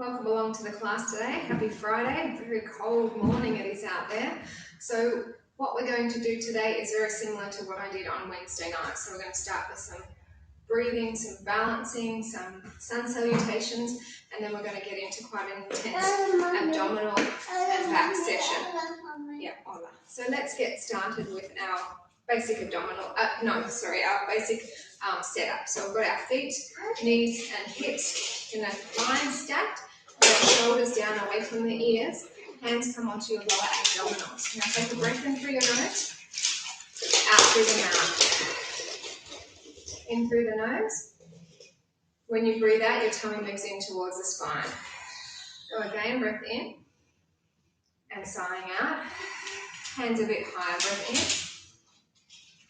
Welcome along to the class today. Happy Friday. Very cold morning it is out there. So what we're going to do today is very similar to what I did on Wednesday night. So we're going to start with some breathing, some balancing, some sun salutations, and then we're going to get into quite an intense abdominal and back session. Yeah, hola. So let's get started with our basic abdominal, our basic setup. So we've got our feet, knees and hips in a line stacked, our shoulders down away from the ears, hands come onto your lower abdominals. Now take a breath in through your nose, out through the mouth. In through the nose. When you breathe out, your tummy moves in towards the spine. Go again, breath in, and sighing out. Hands a bit higher, breath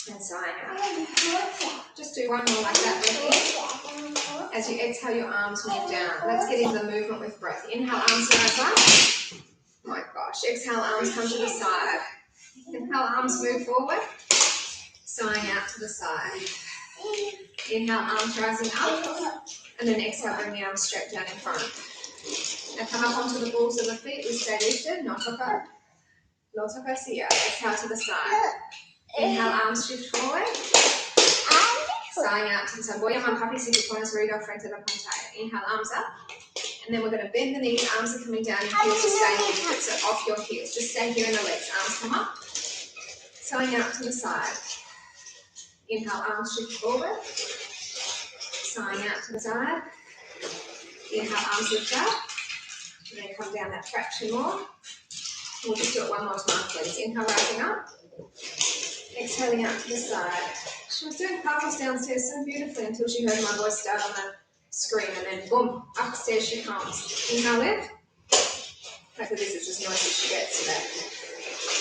in, and sighing out. Just do one more like that, breath in. As you exhale, your arms move down. Let's get into the movement with breath. Inhale, arms rise up. Oh my gosh. Exhale, arms come to the side. Inhale, arms move forward. Sighing out to the side. Inhale, arms rising up. And then exhale, bring the arms straight down in front. Now come up onto the balls of the feet. We stay lifted. No toca. No toca sia. Exhale to the side. Inhale, arms shift forward. Sighing out to the side. Voy a manjar si te pones oído frente a la pantalla. Inhale, arms up. And then we're going to bend the knees. Arms are coming down. Your heels are staying here. So off your heels. Just stay here in the legs. Arms come up. Sighing out to the side. Inhale, arms shift forward. Sighing out to the side. Inhale, arms lift up. And then come down that fraction more. We'll just do it one more time, please. Inhale, rising up. Exhaling out to the side. She was doing cartwheels downstairs so beautifully until she heard my voice start on the screen, and then boom, upstairs she comes. Inhale, lift. Hopefully this is as noisy as she gets today.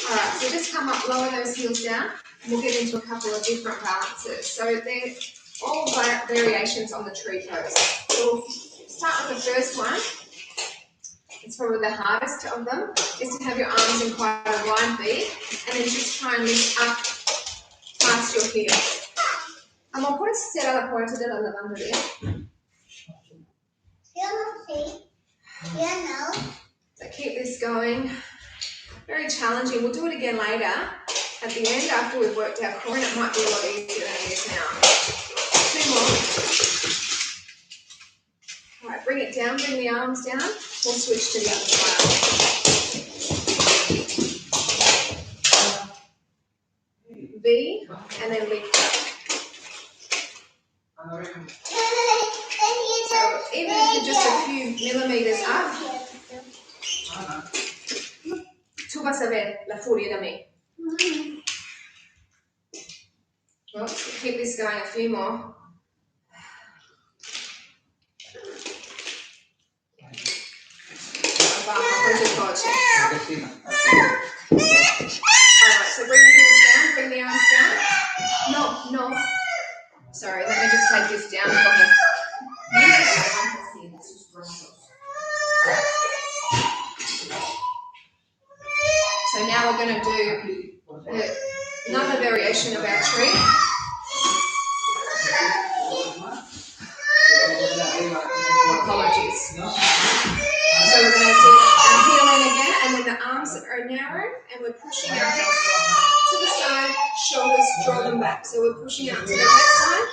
Alright, so just come up, lower those heels down. We'll get into a couple of different balances. So they're all variations on the tree pose. So we'll start with the first one. It's probably the hardest of them, is to have your arms in quite a wide V, and then just try and lift up past your heels. Amor, ¿puedes cerrar la puerta de la lavandería? So keep this going. Very challenging. We'll do it again later. At the end, after we've worked our core, and it might be a lot easier than it is now. 2 more. All right, bring it down, bring the arms down. We'll switch to the other side. V, and then lift up. So even if you're just a few millimeters up, tú vas a ver la furia de mí. Well, keep this going a few more. Alright, so bring the hands down, bring the arms down. No. Sorry, let me just take this down for me. So now we're going to do another variation of our tree. Apologies. So we're going to do our heel in again, and then the arms are narrow, and we're pushing our hips to the side, shoulders draw them back. So we're pushing out to the left side,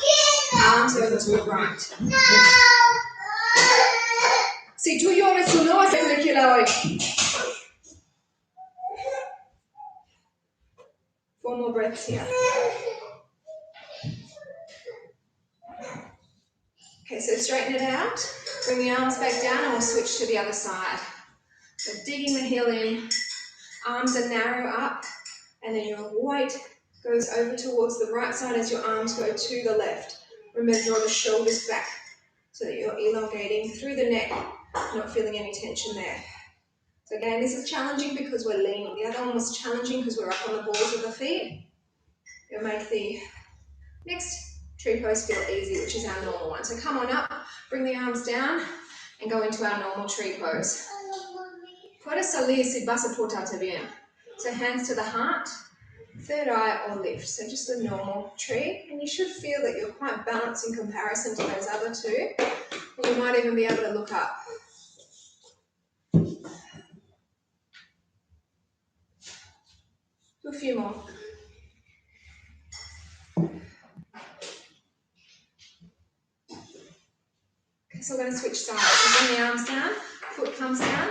arms over to the right. Si tú llores, tú no vas a tranquila hoy. 4 more breaths here. Okay, so straighten it out. Bring the arms back down, and we'll switch to the other side. So digging the heel in, arms are narrow up, and then your weight goes over towards the right side as your arms go to the left. Remember, draw the shoulders back so that you're elongating through the neck, not feeling any tension there. So again, this is challenging because we're leaning. The other one was challenging because we're up on the balls of the feet. It'll make the next tree pose feel easy, which is our normal one. So come on up, bring the arms down, and go into our normal tree pose. Puedes salir si vas a portarte bien. So hands to the heart, third eye or lift. So just a normal tree. And you should feel that you're quite balanced in comparison to those other two. And you might even be able to look up. Do a few more. Okay, so we're going to switch sides. So bring the arms down, foot comes down,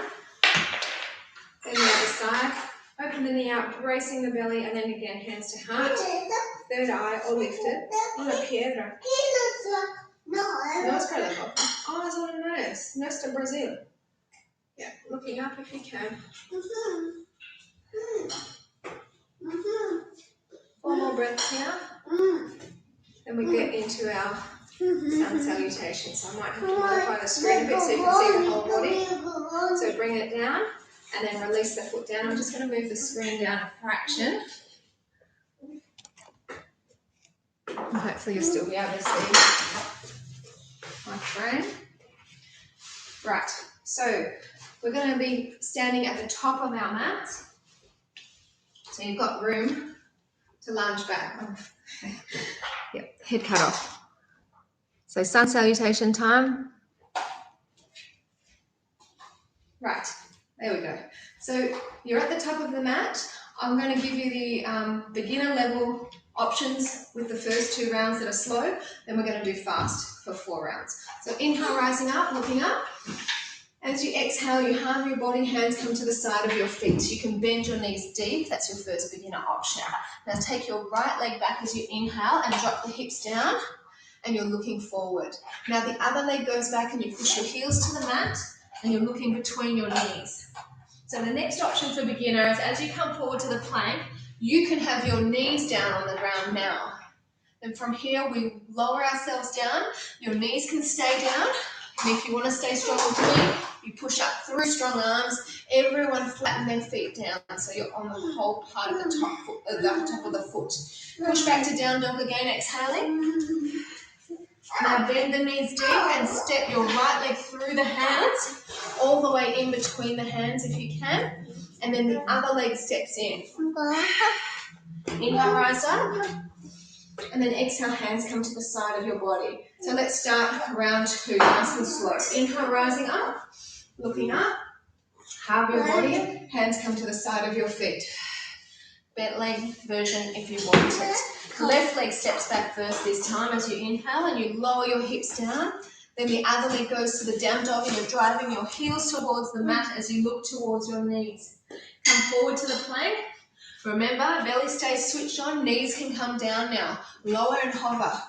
then the other side. Open the knee out, bracing the belly, and then again, hands to heart. Third eye, or lifted. Una piedra. No, it's para la boca. Oh, that's what it is. Next to Brazil. Yeah, looking up if you can. Four more breaths here. Then we get into our sun salutation. So I might have to modify the screen a bit so you can see the whole body. So bring it down and then release the foot down. I'm just going to move the screen down a fraction. And hopefully you'll still be able to see my frame. Right, so we're going to be standing at the top of our mat. So you've got room to lunge back. Yep, head cut off. So sun salutation time. Right, there we go. So you're at the top of the mat. I'm going to give you the beginner level options with the first 2 rounds that are slow. Then we're going to do fast for 4 rounds. So inhale, rising up, looking up. As you exhale, you halve your body, hands come to the side of your feet. So you can bend your knees deep. That's your first beginner option. Now take your right leg back as you inhale and drop the hips down. And you're looking forward. Now the other leg goes back and you push your heels to the mat and you're looking between your knees. So the next option for beginners, as you come forward to the plank, you can have your knees down on the ground now. And from here, we lower ourselves down. Your knees can stay down. And if you want to stay strong with me, you push up through strong arms. Everyone flatten their feet down so you're on the whole part of the top of the foot. Push back to down dog again, exhaling. Now bend the knees deep and step your right leg through the hands, all the way in between the hands if you can, and then the other leg steps in. Inhale, rise up, and then exhale, hands come to the side of your body. So let's start round 2, nice and slow. Inhale, rising up, looking up, halve your body, hands come to the side of your feet. Bent leg version if you want it. Left leg steps back first this time as you inhale and you lower your hips down. Then the other leg goes to the down dog and you're driving your heels towards the mat as you look towards your knees. Come forward to the plank. Remember, belly stays switched on, knees can come down now. Lower and hover.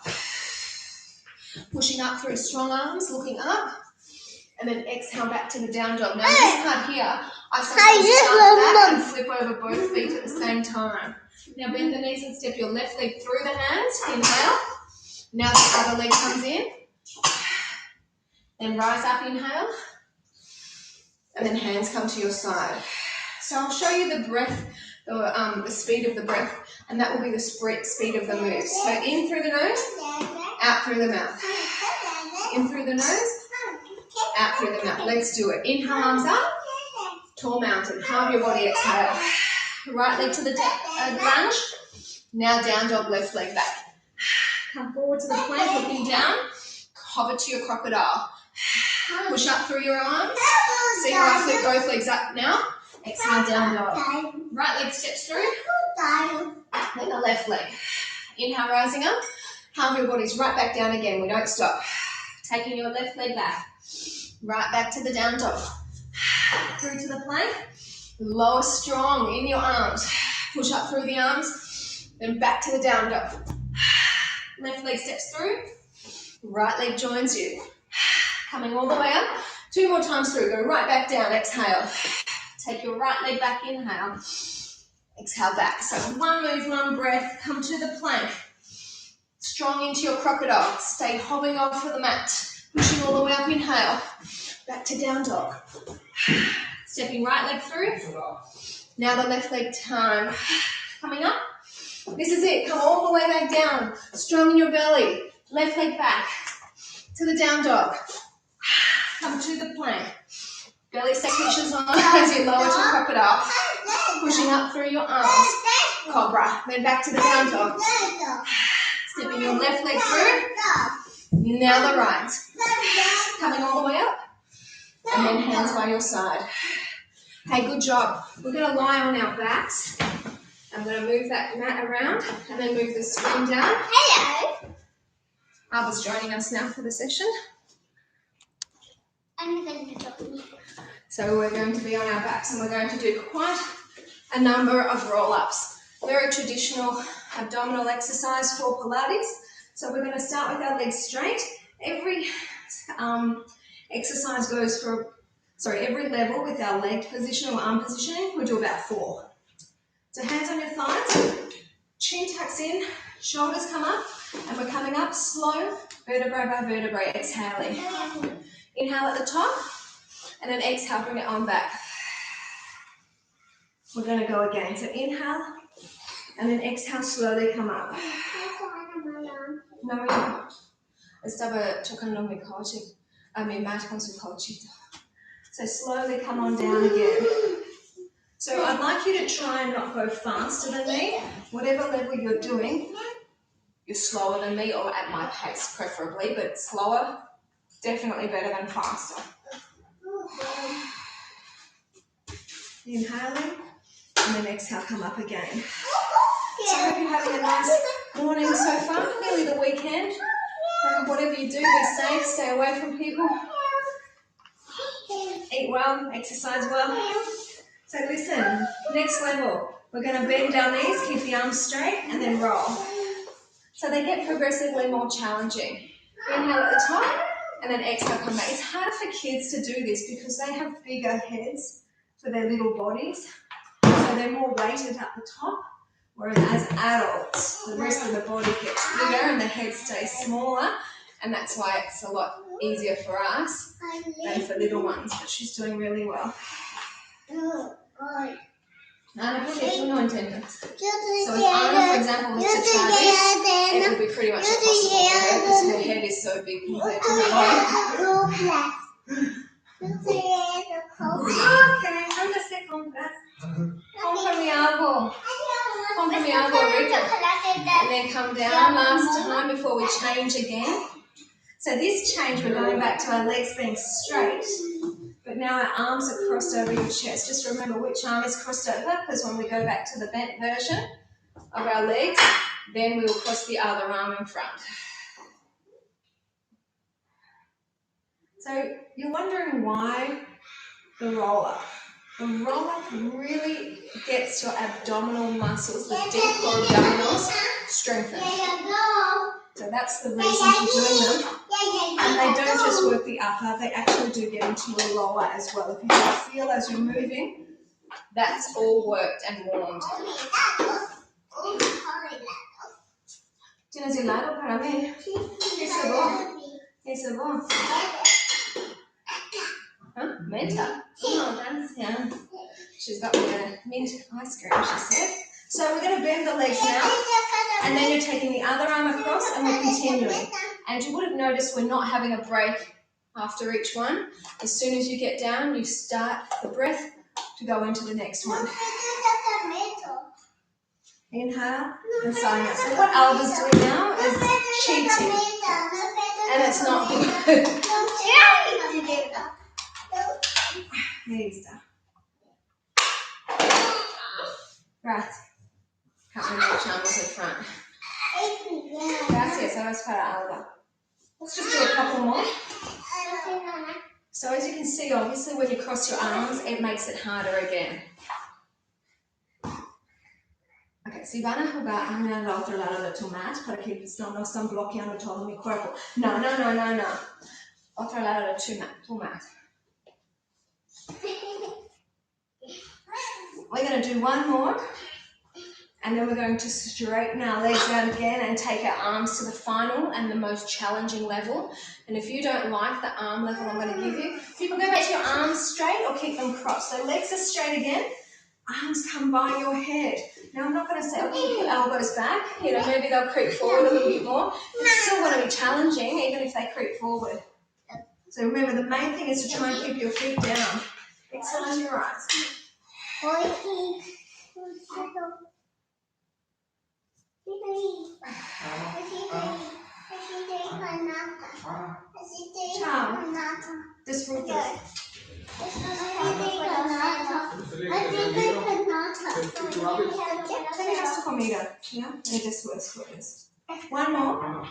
Pushing up through strong arms, looking up. And then exhale back to the down dog. Now this part here, I sometimes start back and flip over both feet at the same time. Now bend the knees and step your left leg through the hands. Inhale. Now the other leg comes in. Then rise up, inhale. And then hands come to your side. So I'll show you the breath, the speed of the breath, and that will be the speed of the moves. So in through the nose, out through the mouth. In through the nose, out through the mouth. Let's do it. Inhale, arms up. Tall mountain. Halve your body, exhale. Right leg to the lunge. Now down dog, left leg back. Come forward to the plank, looking down. Hover to your crocodile. Push up through your arms. See how I flip both legs up now? Exhale, down dog. Right leg steps through. Then the left leg. Inhale, rising up. Halve your bodies right back down again. We don't stop. Taking your left leg back. Right back to the down dog. Through to the plank. Lower strong in your arms. Push up through the arms. Then back to the down dog. Left leg steps through. Right leg joins you. Coming all the way up. 2 more times through. Go right back down. Exhale. Take your right leg back. Inhale. Exhale back. So 1 move, 1 breath. Come to the plank. Strong into your crocodile. Stay hobbling off for the mat. Pushing all the way up. Inhale. Back to down dog. Stepping right leg through. Now the left leg time. Coming up. This is it. Come all the way back down. Strong in your belly. Left leg back. To the down dog. Come to the plank. Belly stack pushes on as you lower to crocodile. Pushing up through your arms. Cobra. Then back to the down dog. Stepping your left leg through. Now the right. Coming all the way up. And then hands by your side. Hey, good job. We're going to lie on our backs. I'm going to move that mat around and then move the screen down. Hello. Alba's joining us now for the session. I'm going to join you. So we're going to be on our backs and we're going to do quite a number of roll-ups. Very traditional abdominal exercise for Pilates. So we're going to start with our legs straight. Every exercise goes for, every level with our leg position or arm positioning, we do about 4. So hands on your thighs, chin tucks in, shoulders come up, and we're coming up slow, vertebrae by vertebrae, exhaling. Inhale at the top, and then exhale, bring it on back. We're going to go again. So inhale, and then exhale, slowly come up. No, estaba tocando mi coche, mi mat con su cochito. So slowly come on down again. So I'd like you to try and not go faster than me. Whatever level you're doing, you're slower than me, or at my pace preferably, but slower, definitely better than faster. Inhaling, and then exhale, come up again. So I hope you're having a nice morning so far, nearly the weekend. Whatever you do, be safe, stay away from people. Eat well, exercise well. So listen, next level, we're going to bend our knees, keep the arms straight, and then roll. So they get progressively more challenging. Inhale at the top, and then exhale, come back. It's hard for kids to do this because they have bigger heads for their little bodies. So they're more weighted at the top, whereas as adults, the rest of the body gets bigger and the head stays smaller, and that's why it's a lot easier for us than for little ones, but she's doing really well. Ana, ¿por qué tú no entiendes? So if Ana, for example, was to try this, it would be pretty much impossible for her because her head is so big compared to her body. Okay, ¿dónde se compra? Cómprame algo. Cómprame algo rico. And then come down last time before we change again. So this change, we're going back to our legs being straight, but now our arms are crossed over your chest. Just remember which arm is crossed over, because when we go back to the bent version of our legs, then we will cross the other arm in front. So you're wondering why the roll-up. The roll-up really gets your abdominal muscles, the deep core abdominals, strengthened. So that's the reason for doing them. And they don't just work the upper, they actually do get into your lower as well. If you can feel as you're moving, that's all worked and warmed. ¿Tienes helado para mí? ¿Qué sabor? ¿Qué sabor? Huh? Menta? Oh, gracias. She's got me a mint ice cream, she said. So we're going to bend the legs now, and then you're taking the other arm across and we're continuing. And you would have noticed we're not having a break after each one. As soon as you get down, you start the breath to go into the next one. Inhale and sign up. So what Alba's doing now is cheating, and it's not good. There you go. Right. Can't remember which arm was in front. Gracias, ahora es para Alba. Let's just do a couple more. So as you can see, obviously when you cross your arms, it makes it harder again. Okay, si van a jugar, hazme al otro lado de tu mat para que no están bloqueando todo mi cuerpo. No. Otro lado de tu mat. We're going to do one more, and then we're going to straighten our legs out again and take our arms to the final and the most challenging level. And if you don't like the arm level I'm going to give you, you can go back to your arms straight or keep them crossed. So legs are straight again, arms come by your head. Now I'm not going to say, oh, keep your elbows back. You know, maybe they'll creep forward a little bit more. It's still going to be challenging even if they creep forward. So remember, the main thing is to try and keep your feet down. Exhale your eyes. Ciao. Disfruta. Terminaste conmigo. Yeah? Y después puedes. One more.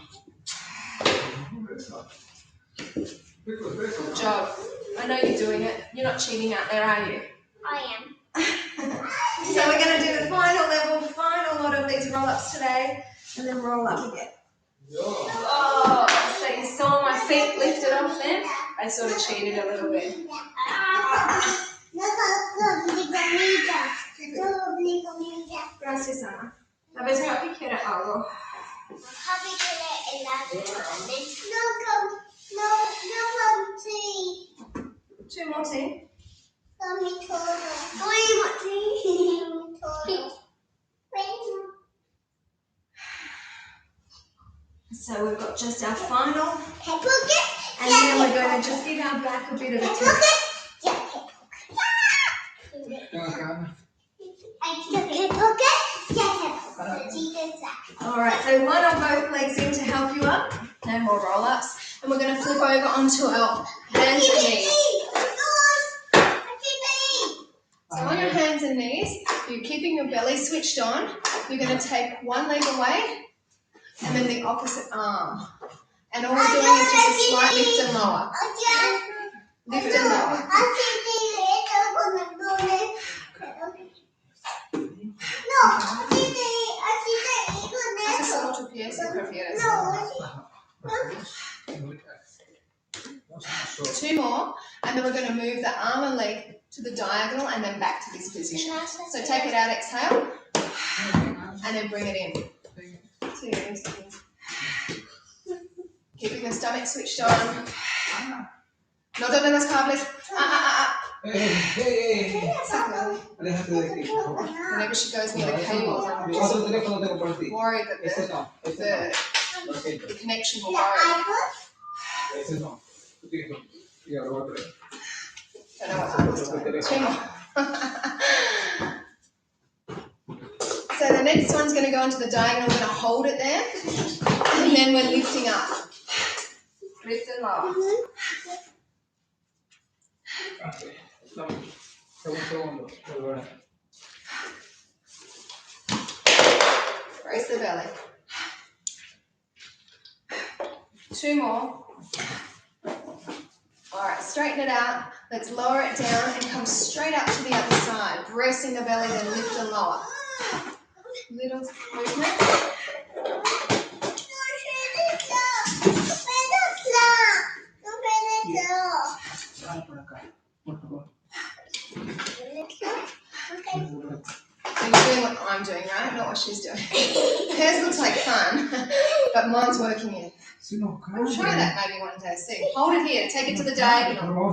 Good job. I know you're doing it. You're not cheating out there, are you? I am. So we're going to do the final level, final lot of these roll-ups today, and then roll up again. Oh, so you saw my feet lifted off then? I sort of cheated a little bit. Gracias, Ana. A ver, papi quiere algo. Two more tea. So we've got just our final, and then we're going to just give our back a bit of a test. Alright, so one or both legs in to help you up, and more roll-ups, and we're going to flip over onto our hands and knees. So on your hands and knees, you're keeping your belly switched on. You're going to take one leg away, and then the opposite arm. And all we're doing is just a slight lift and lower. Lift and lower. Haces otro pie si prefieres. Two more, and then we're going to move the arm and leg to the diagonal and then back to this position. So take it out, exhale, and then bring it in. Keeping the stomach switched on. No te las cables. Whenever she goes near the cable, I'm just worried that the connection will worry. Don't know what I was doing. Two more. So the next one's going to go into the diagonal. We're going to hold it there, and then we're lifting up. Lift and lower. Brace the belly. Two more. Alright, straighten it out. Let's lower it down and come straight up to the other side. Bracing the belly, then lift and lower. Little movement. So you're doing what I'm doing, right? Not what she's doing. Hers looks like fun, but mine's working in. I'll try that maybe one day. See. Hold it here. Take it to the diagonal.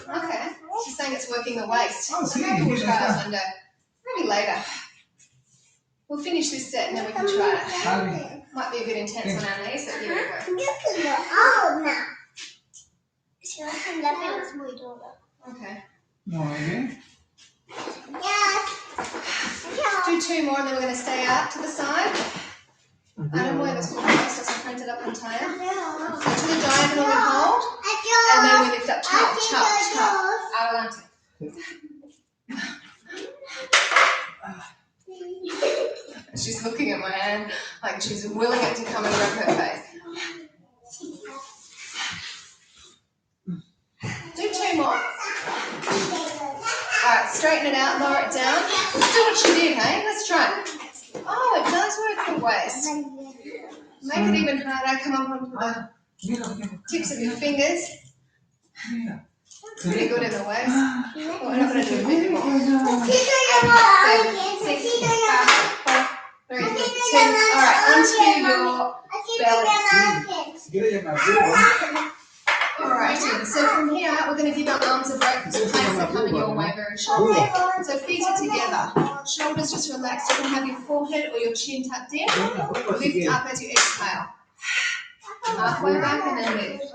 Okay. She's saying it's working the waist. Maybe we'll try it one day. Maybe later. We'll finish this set and then we can try it. Might be a bit intense on our knees, but here we go. Okay. Do two more and then we're going to stay out to the side. Ahora mueves con esto se frente la pantalla. So to the diagonal we hold, and then we lift up, chop, chop, chop. Adelante. She's looking at my hand like she's willing it to come and rub her face. Do two more. Alright, straighten it out, lower it down. Let's do what she did, hey? Let's try it. Oh, it does work the waist. Make it even harder. Come up onto the tips of your fingers. Pretty good in the waist. Oh, we're not going to do a bit more. 5, 6, 5, 4, 3, 2. Alright, onto your belly. Alrighty, so from here we're going to give our arms a break because planks are coming your way very shortly. So feet are together, shoulders just relaxed. You can have your forehead or your chin tucked in. Lift up as you exhale. Halfway back and then lift.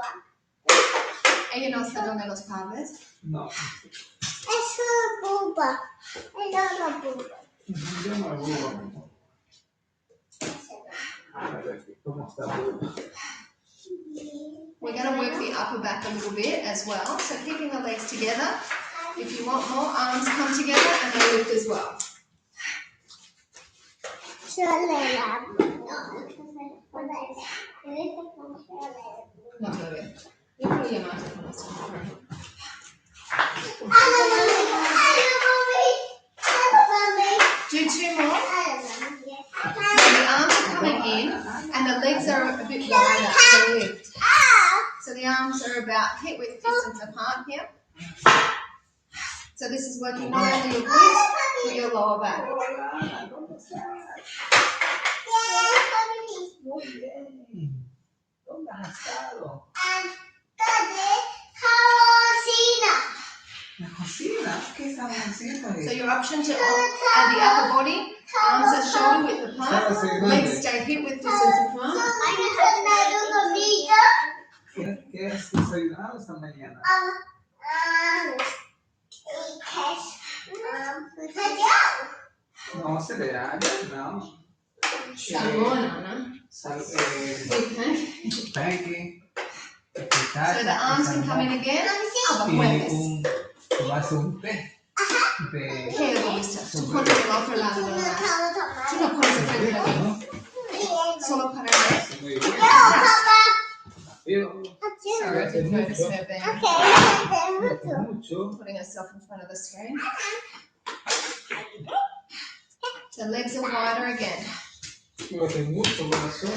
Ella no está donde los cables. No. Es una buba. Es una buba. We're going to work the upper back a little bit as well. So keeping the legs together, If you want more, arms come together and they lift as well. Not really. You put your mouth on us. Do 2 more. Now the arms are coming in and the legs are a bit wider to lift. So the arms are about hip width distance apart here. So this is working not only your glutes but your lower back. Muy bien. ¿Dónde has estado? La cocina. ¿Qué estabas haciendo ahí? So your option to add the upper body, arms are shoulder width apart, legs stay hip width distance apart. ¿Qué has desayunado esta mañana? No, cereales, no. Salmon, pancake. So the arms can come in again. Y un vaso un té. ¿Qué le gusta? Tú ponte del otro lado de la mesa. Tú no pones enfrente de mí. Solo para ver. Muy bien. Sorry, I didn't notice her there. Mucho. Putting herself in front of the screen. The legs are wider again. Cuídate mucho, corazón.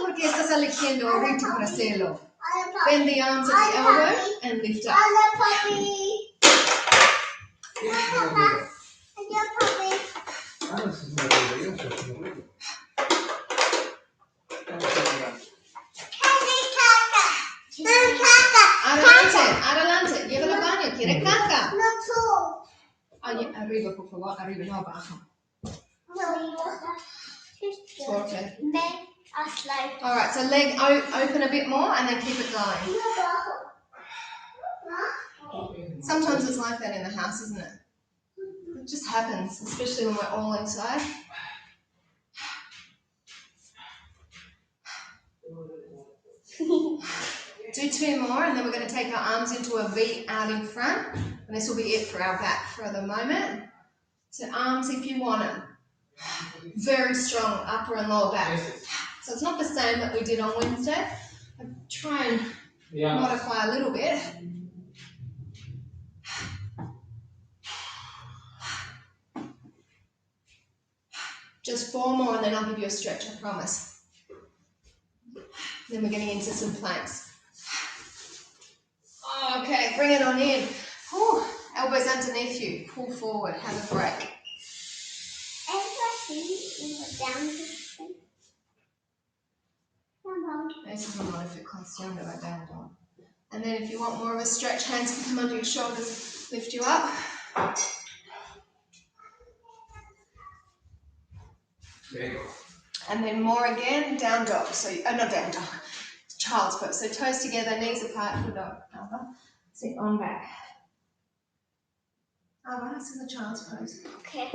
Porque estás eligiendo ahorita para hacerlo. Bend the arms at the elbow and lift up. Adelante, llévala al baño, ¿quiere caca? Arriba, por favor, arriba, no abajo. Okay. Alright, so leg open a bit more and then keep it going. Sometimes it's like that in the house, isn't it? It just happens, especially when we're all inside. Do 2 more and then we're going to take our arms into a V out in front. And this will be it for our back for the moment. So arms if you want them. Very strong upper and lower back. So it's not the same that we did on Wednesday. I try and modify a little bit. Just 4 more and then I'll give you a stretch, I promise. Then we're getting into some planks. Okay, bring it on in. Whew. Elbows underneath you. Pull forward, have a break. This is not if it costs you under like down dog. And then if you want more of a stretch, hands can come under your shoulders, lift you up. And then more again, down dog. So not down dog, child's pose. So toes together, knees apart for dog. Sit on back. This is a child's pose. Okay.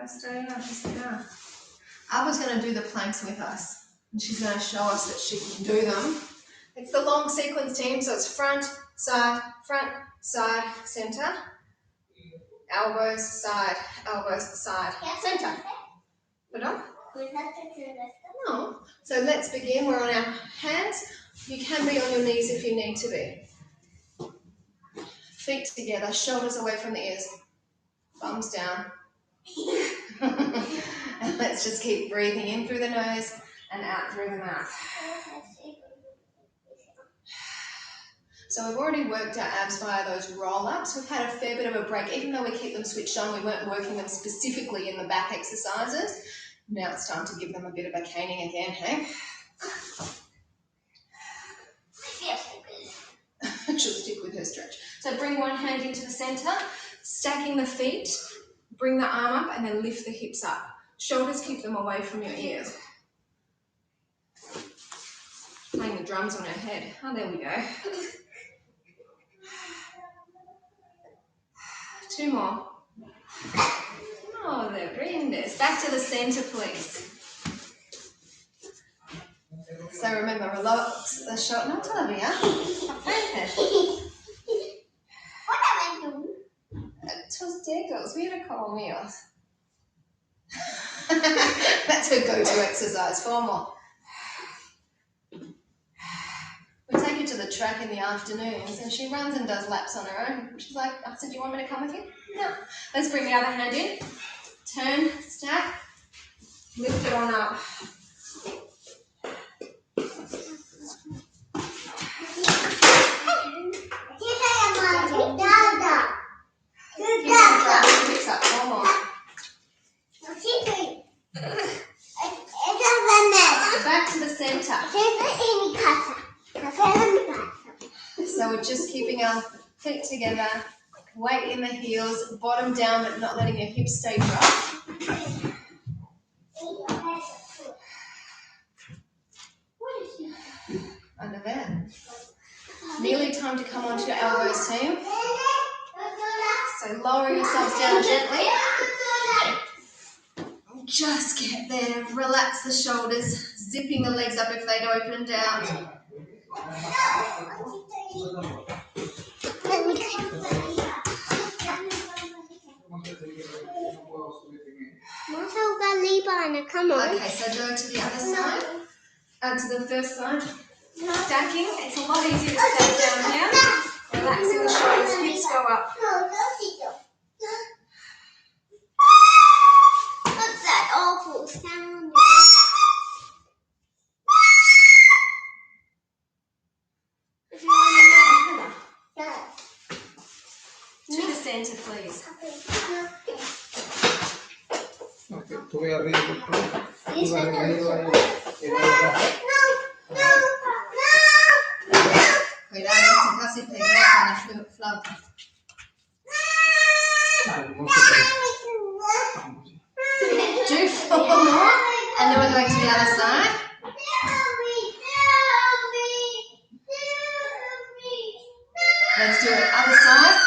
Stay up, just sit down. Abba's going to do the planks with us. And she's going to show us that she can do them. It's the long sequence team, so it's front, side, centre. Elbows, side, centre. Put on? No. So let's begin. We're on our hands. You can be on your knees if you need to be. Feet together, shoulders away from the ears. Thumbs down. And let's just keep breathing in through the nose and out through the mouth. So we've already worked our abs via those roll-ups. We've had a fair bit of a break. Even though we keep them switched on, we weren't working them specifically in the back exercises. Now it's time to give them a bit of a caning again, hey? She'll stick with her stretch. So bring one hand into the centre, stacking the feet, bring the arm up and then lift the hips up. Shoulders keep them away from your ears. Playing the drums on her head. Oh, there we go. 2 more. Oh, they're in this. Back to the centre, please. So remember, relax the shoulder. No, Olivia. What am I doing? Tus dedos, mira como míos. That's her go-to exercise. 4 more. We take her to the track in the afternoons and she runs and does laps on her own. She's like, I said, do you want me to come with you? No. Let's bring the other hand in. Turn, stack, lift it on up. Hips up, 4 more. Back to the center. So we're just keeping our feet together, weight in the heels, bottom down but not letting your hips stay dry. Under there. Nearly time to come onto your elbows, team. So lower yourselves down gently. Just get there, relax the shoulders, zipping the legs up if they'd opened out. Come on. Okay, so go to the other side, to the first side. Stacking, it's a lot easier to stack down here. Relaxing the shoulders, hips go up. What's that awful sound? To the center, please. Okay, tú ve arriba. Tú ve arriba. Cuidado, si casi pegó con la flauta. Do 4 more, and then we're going to the other side. Let's do it. Other side.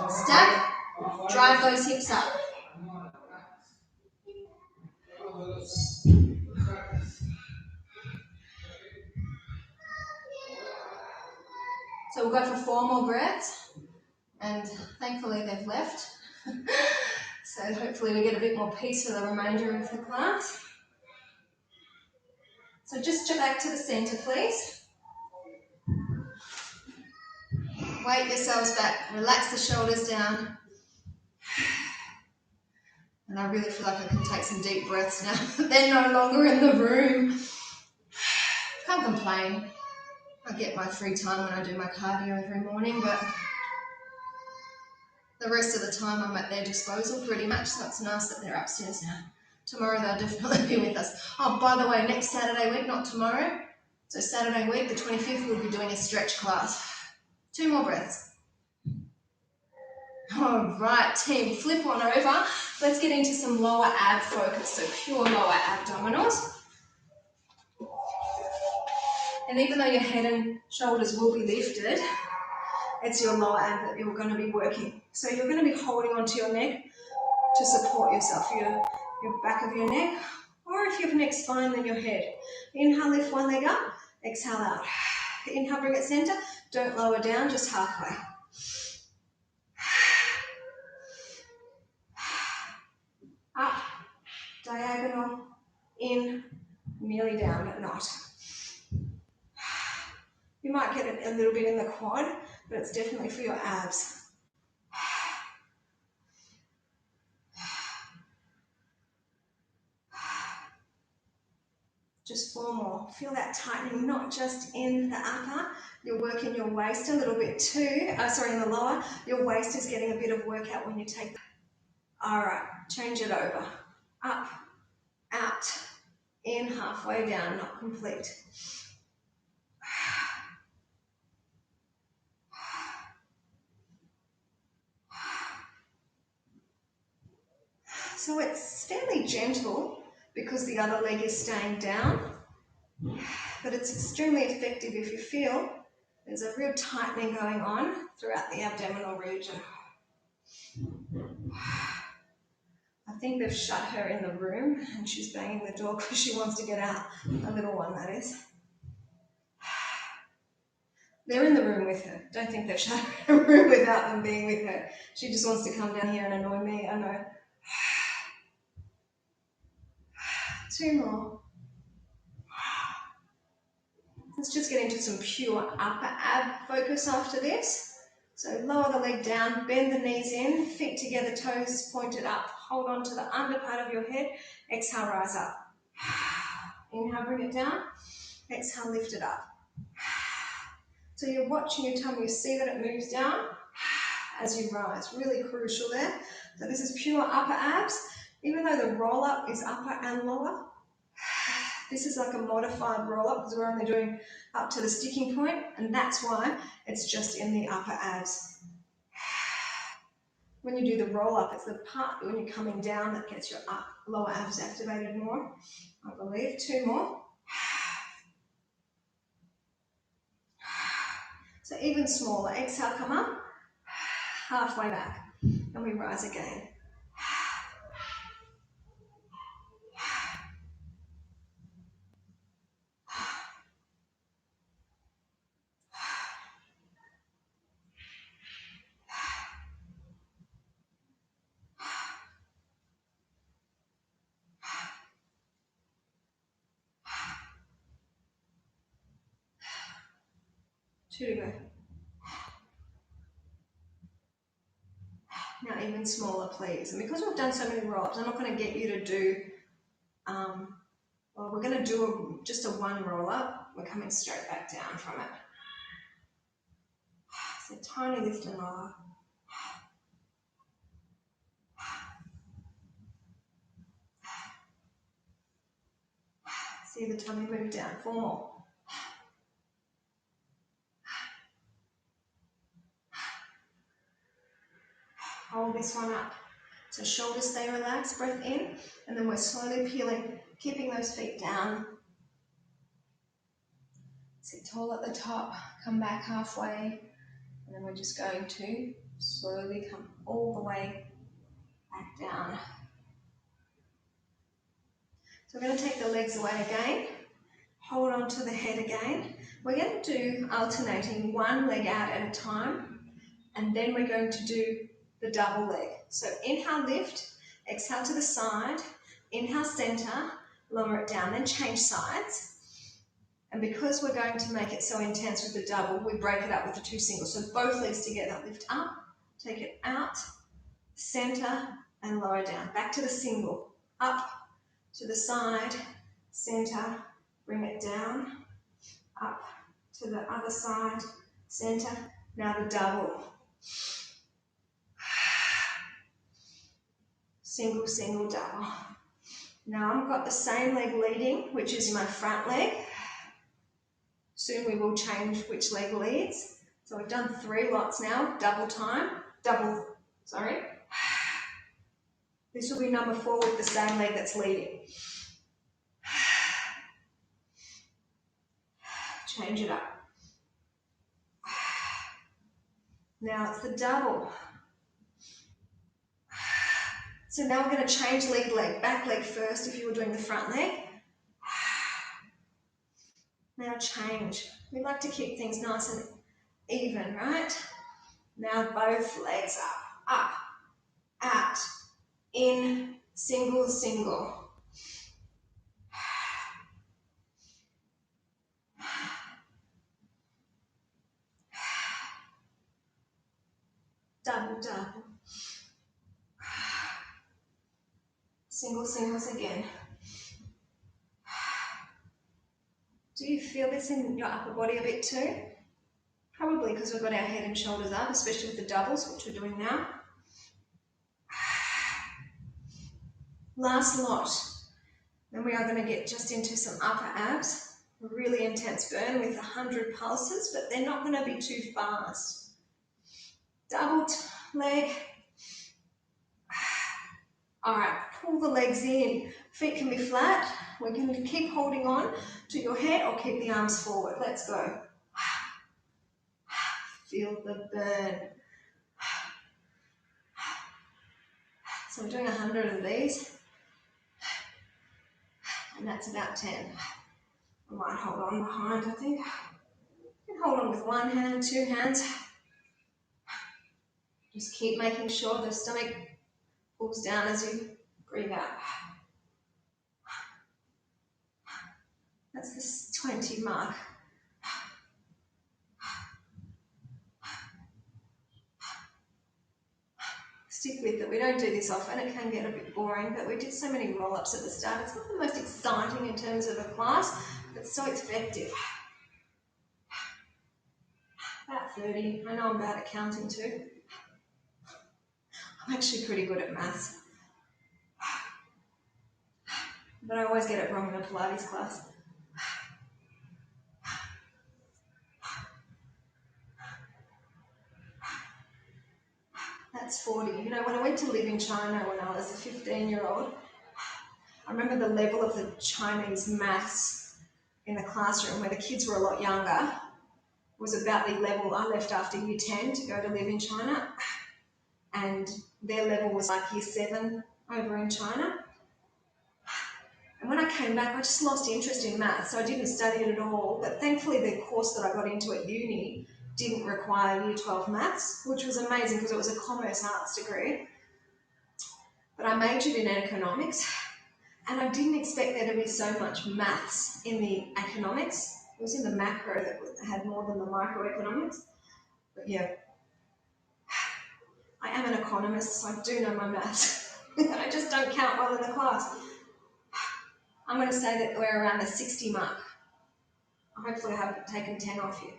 Stack. Drive those hips up. So we'll go for 4 more breaths, and thankfully they've left. So hopefully we get a bit more peace for the remainder of the class. So just back to the center, please. Weight yourselves back, relax the shoulders down. And I really feel like I can take some deep breaths now. They're no longer in the room. Can't complain. I get my free time when I do my cardio every morning, but the rest of the time I'm at their disposal pretty much, so it's nice that they're upstairs now. Tomorrow they'll definitely be with us. Oh, by the way, next Saturday week, not tomorrow, so Saturday week, the 25th, we'll be doing a stretch class. 2 more breaths. All right, team, flip on over. Let's get into some lower ab focus, so pure lower abdominals. And even though your head and shoulders will be lifted, it's your lower ab that you're going to be working. So you're going to be holding onto your neck to support yourself, your back of your neck, or if your neck's fine, then your head. Inhale, lift one leg up, exhale out. Inhale, bring it center, don't lower down, just halfway. Up, diagonal, in, nearly down, but not. You might get it a little bit in the quad, but it's definitely for your abs. Just 4 more. Feel that tightening, not just in the upper, you're working your waist a little bit too, in the lower. Your waist is getting a bit of workout when you take that. All right, change it over. Up, out, in, halfway down, not complete. So it's fairly gentle because the other leg is staying down, but it's extremely effective if you feel there's a real tightening going on throughout the abdominal region. I think they've shut her in the room and she's banging the door because she wants to get out, a little one that is. They're in the room with her. Don't think they've shut her room without them being with her. She just wants to come down here and annoy me, I know. 2 more. Let's just get into some pure upper ab focus after this. So lower the leg down, bend the knees in, feet together, toes pointed up. Hold on to the under part of your head. Exhale, rise up. Inhale, bring it down. Exhale, lift it up. So you're watching your tummy, you see that it moves down as you rise. Really crucial there. So this is pure upper abs. Even though the roll up is upper and lower, this is like a modified roll up because we're only doing up to the sticking point, and that's why it's just in the upper abs. When you do the roll up, it's the part when you're coming down that gets your lower abs activated more, I believe. 2 more. So even smaller. Exhale, come up, halfway back, and we rise again. Two to go. Now even smaller, please. And because we've done so many roll-ups, I'm not going to get you to do, well, we're going to do just a 1 roll-up. We're coming straight back down from it. So tiny lift and lower. See the tummy move down. 4 more. Hold this one up. So shoulders stay relaxed, breath in, and then we're slowly peeling, keeping those feet down. Sit tall at the top, come back halfway, and then we're just going to slowly come all the way back down. So we're going to take the legs away again, hold on to the head again. We're going to do alternating 1 leg out at a time, and then we're going to do the double leg. So inhale, lift, exhale to the side, inhale, center, lower it down, then change sides. And because we're going to make it so intense with the double, we break it up with the 2 singles. So both legs together, lift up, take it out, center, and lower down. Back to the single, up, to the side, center, bring it down, up, to the other side, center. Now the double. Single, single, double. Now I've got the same leg leading, which is my front leg. Soon we will change which leg leads. So we've done 3 lots now, sorry. This will be number 4 with the same leg that's leading. Change it up. Now it's the double. So now we're going to change lead leg, back leg first if you were doing the front leg. Now change. We like to keep things nice and even, right? Now both legs up, out, in, single, single. Double, double. Single, singles again. Do you feel this in your upper body a bit too? Probably because we've got our head and shoulders up, especially with the doubles, which we're doing now. Last lot. Then we are going to get just into some upper abs. A really intense burn with 100 pulses, but they're not going to be too fast. Double leg. All right, pull the legs in. Feet can be flat. We're going to keep holding on to your head or keep the arms forward. Let's go. Feel the burn. So we're doing 100 of these, and that's about 10. I might hold on behind, I think. Hold on with one hand, two hands. Just keep making sure the stomach pulls down as you breathe out. That's the 20 mark. Stick with it. We don't do this often. It can get a bit boring, but we did so many roll-ups at the start. It's not the most exciting in terms of a class, but it's so effective. About 30. I know I'm bad at counting too. I'm actually pretty good at maths, but I always get it wrong in a Pilates class. That's 40. You know, when I went to live in China when I was a 15-year-old, I remember the level of the Chinese maths in the classroom where the kids were a lot younger was about the level I left after year 10 to go to live in China. And their level was like year 7 over in China. And when I came back, I just lost interest in maths, so I didn't study it at all. But thankfully, the course that I got into at uni didn't require year 12 maths, which was amazing because it was a commerce arts degree. But I majored in economics, and I didn't expect there to be so much maths in the economics. It was in the macro that had more than the microeconomics. But yeah, I am an economist, so I do know my maths. I just don't count well in the class. I'm going to say that we're around the 60 mark. Hopefully I haven't taken 10 off you.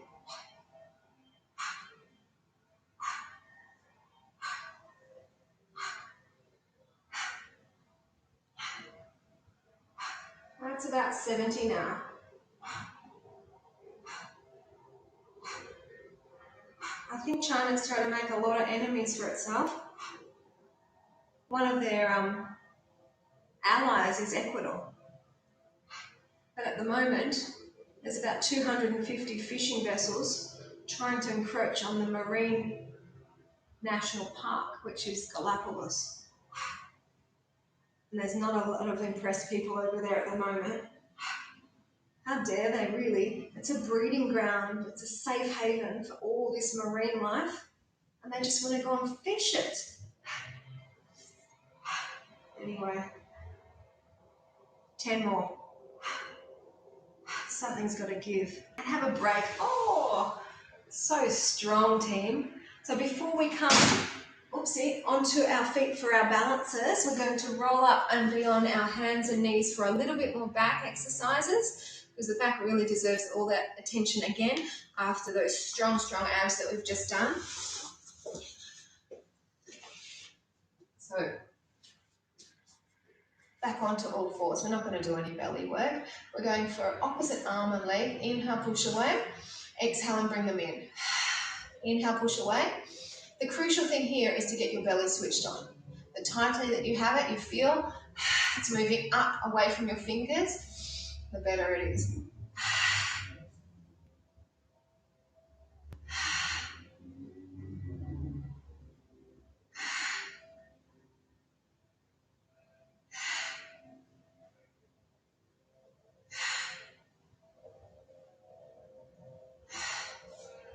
That's about 70 now. I think China's trying to make a lot of enemies for itself. One of their allies is Ecuador. But at the moment, there's about 250 fishing vessels trying to encroach on the marine national park, which is Galapagos. And there's not a lot of impressed people over there at the moment. How dare they, really? It's a breeding ground, it's a safe haven for all this marine life, and they just want to go and fish it. Anyway, 10 more. Something's got to give. And have a break. Oh, so strong, team. So before we come, onto our feet for our balances, we're going to roll up and be on our hands and knees for a little bit more back exercises, because the back really deserves all that attention again after those strong abs that we've just done. So back onto all fours. We're not going to do any belly work. We're going for opposite arm and leg. Inhale, push away. Exhale and bring them in. Inhale, push away. The crucial thing here is to get your belly switched on. The tighter that you have it, you feel it's moving up away from your fingers, the better it is.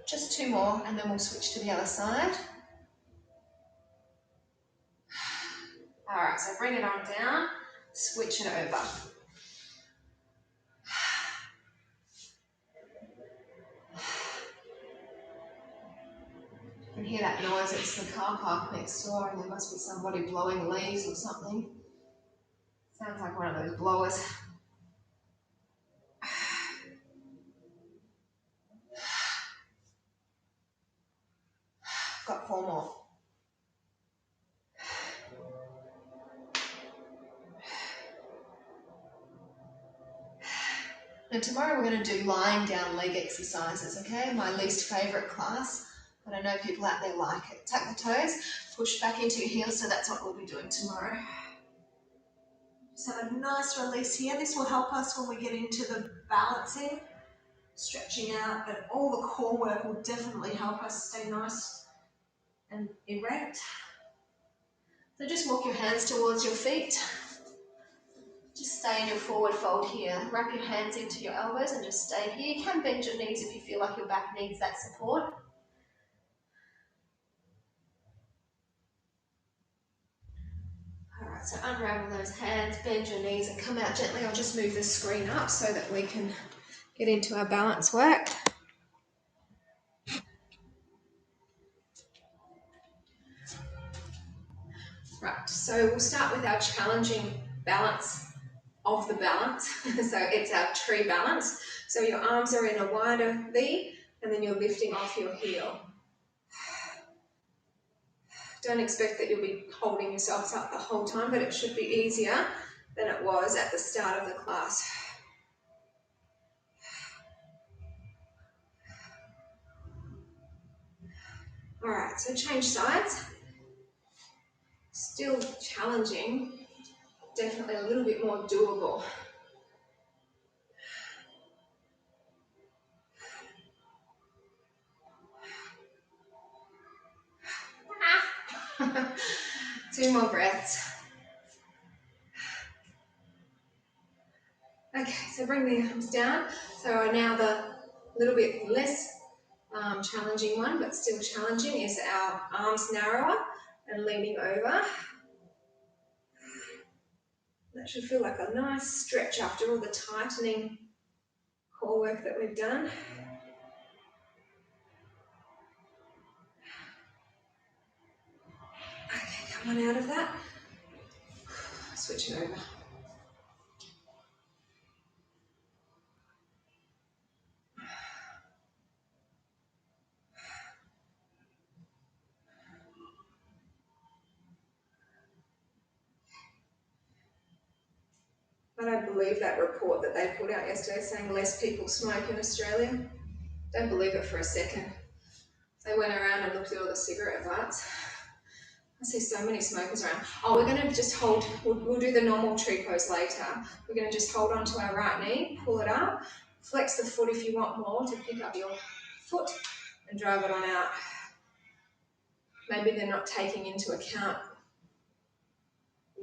Just 2 more and then we'll switch to the other side. Alright, so bring it on down, switch it over. You can hear that noise, it's the car park next door and there must be somebody blowing leaves or something. Sounds like one of those blowers. Got 4 more. Now tomorrow we're going to do lying down leg exercises, okay? My least favourite class, but I know people out there like it. Tuck the toes, push back into your heels, so that's what we'll be doing tomorrow. Just have a nice release here. This will help us when we get into the balancing, stretching out, but all the core work will definitely help us stay nice and erect. So just walk your hands towards your feet. Just stay in your forward fold here. Wrap your hands into your elbows and just stay here. You can bend your knees if you feel like your back needs that support. Alright, so unravel those hands, bend your knees and come out gently. I'll just move the screen up so that we can get into our balance work. Right, so we'll start with our challenging balance of the balance. So it's our tree balance. So your arms are in a wider V and then you're lifting off your heel. Don't expect that you'll be holding yourselves up the whole time, but it should be easier than it was at the start of the class. Alright, so change sides. Still challenging, definitely a little bit more doable. Two more breaths. Okay, so bring the arms down. So now the little bit less challenging one, but still challenging, is our arms narrower and leaning over. That should feel like a nice stretch after all the tightening core work that we've done. Okay, come on out of that. Switch it over. I don't believe that report that they put out yesterday saying less people smoke in Australia. Don't believe it for a second. They went around and looked at all the cigarette butts. I see so many smokers around. Oh, we're going to just hold, we'll do the normal tree pose later. We're going to just hold onto our right knee, pull it up, flex the foot if you want more to pick up your foot and drive it on out. Maybe they're not taking into account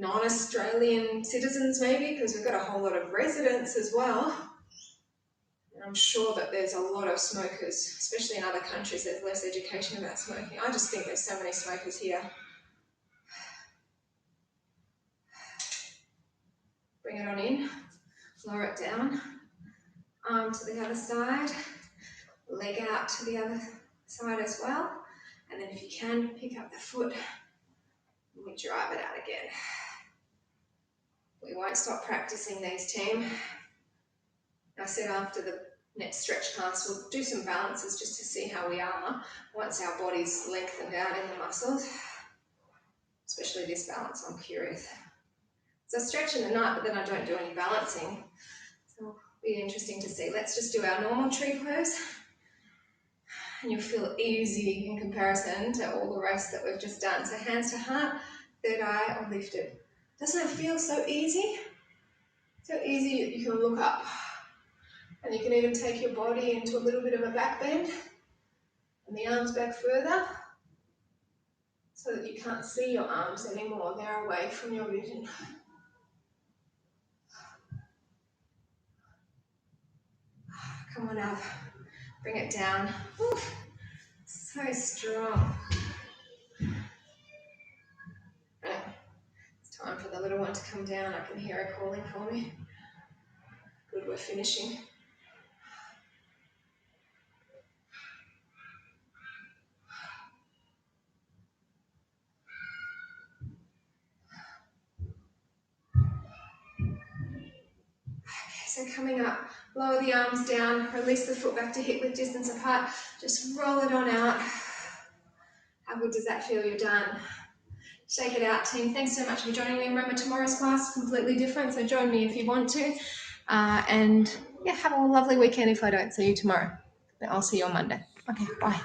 non-Australian citizens maybe, because we've got a whole lot of residents as well. And I'm sure that there's a lot of smokers, especially in other countries, there's less education about smoking. I just think there's so many smokers here. Bring it on in, lower it down, arm to the other side, leg out to the other side as well. And then if you can, pick up the foot and we drive it out again. We won't stop practicing these, team. I said after the next stretch class, we'll do some balances just to see how we are once our body's lengthened out in the muscles. Especially this balance, I'm curious. So I stretch in the night, but then I don't do any balancing. So it'll be interesting to see. Let's just do our normal tree pose. And you'll feel easy in comparison to all the rest that we've just done. So hands to heart, third eye or lifted. Doesn't it feel so easy? So easy that you can look up. And you can even take your body into a little bit of a back bend and the arms back further so that you can't see your arms anymore. They're away from your vision. Come on up. Bring it down. Oof. So strong. It's time for the little one to come down. I can hear her calling for me. Good, we're finishing. So coming up, lower the arms down, release the foot back to hip width distance apart, just roll it on out. How good does that feel? You're done. Shake it out, team. Thanks so much for joining me. Remember, tomorrow's class is completely different, so join me if you want to. And yeah, have a lovely weekend if I don't see you tomorrow. I'll see you on Monday. Okay, bye.